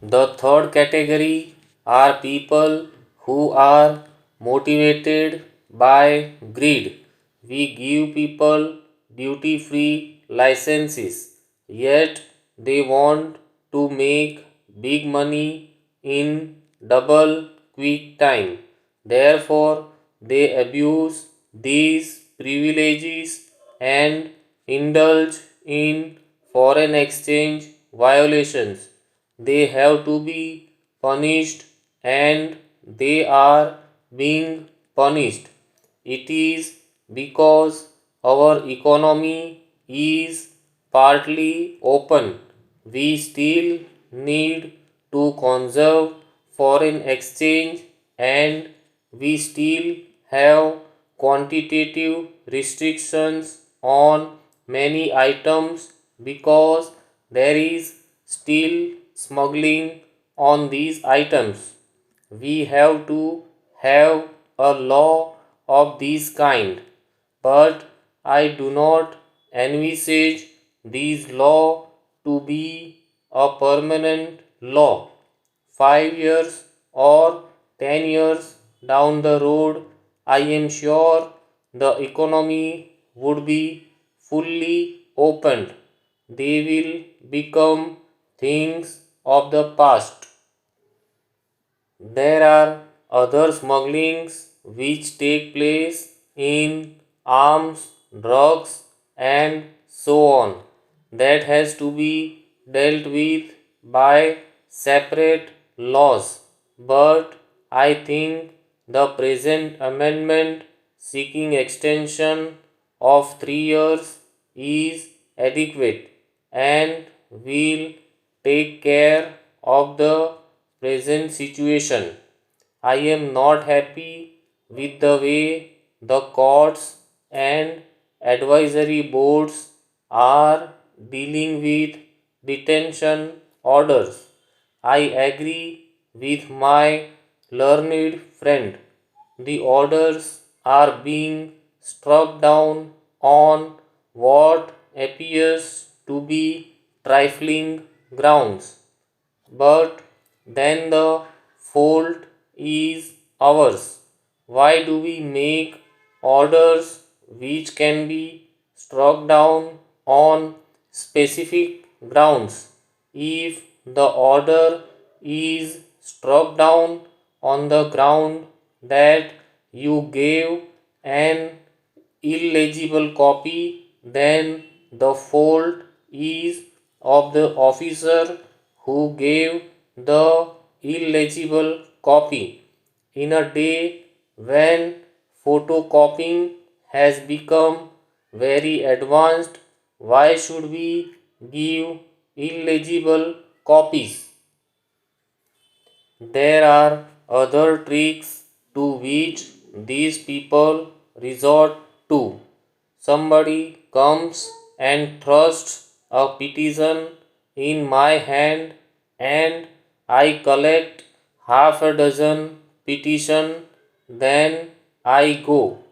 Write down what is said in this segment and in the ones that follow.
The third category are people who are motivated by greed. We give people duty free licenses, yet they want to make big money in double quick time. Therefore, they abuse these privileges and indulge in foreign exchange violations. They have to be punished and they are being punished. It is because our economy is partly open. We still need to conserve foreign exchange and we still have quantitative restrictions on many items because there is still smuggling on these items. We have to have a law of this kind, but I do not envisage this law to be a permanent law. 5 years or 10 years down the road, I am sure the economy would be fully opened. They will become things of the past. There are other smugglings which take place in arms, drugs, and so on. That has to be dealt with by separate laws. But I think the present amendment seeking extension of 3 years is adequate and will take care of the present situation. I am not happy with the way the courts and advisory boards are dealing with detention orders. I agree with my learned friend. The orders are being struck down on what appears to be trifling grounds. But then the fault is ours. Why do we make orders which can be struck down on specific grounds? If the order is struck down on the ground that you gave an illegible copy, then the fault is of the officer who gave the illegible copy. In a day when photocopying has become very advanced, why should we give illegible copies? There are other tricks to which these people resort to. Somebody comes and thrusts a petition in my hand and I collect half a dozen petition, then I go.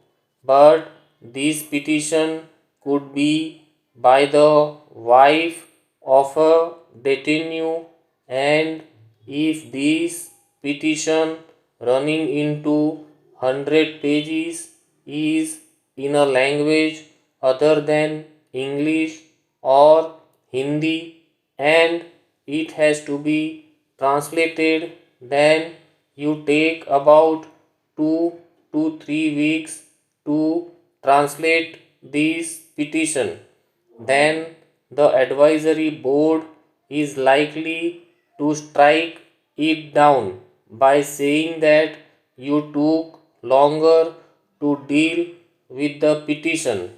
But this petition could be by the wife of a detainee, and if this petition running into 100 pages is in a language other than English or Hindi and it has to be translated, then you take about 2 to 3 weeks to translate this petition. Then the advisory board is likely to strike it down by saying that you took longer to deal with the petition.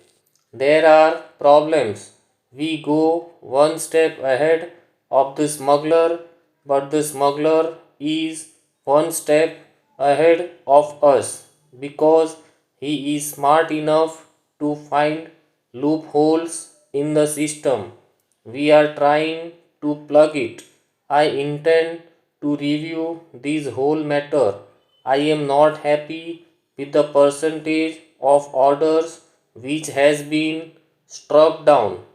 There are problems. We go one step ahead of the smuggler, but the smuggler is one step ahead of us because he is smart enough to find loopholes in the system. We are trying to plug it. I intend to review this whole matter. I am not happy with the percentage of orders which has been struck down.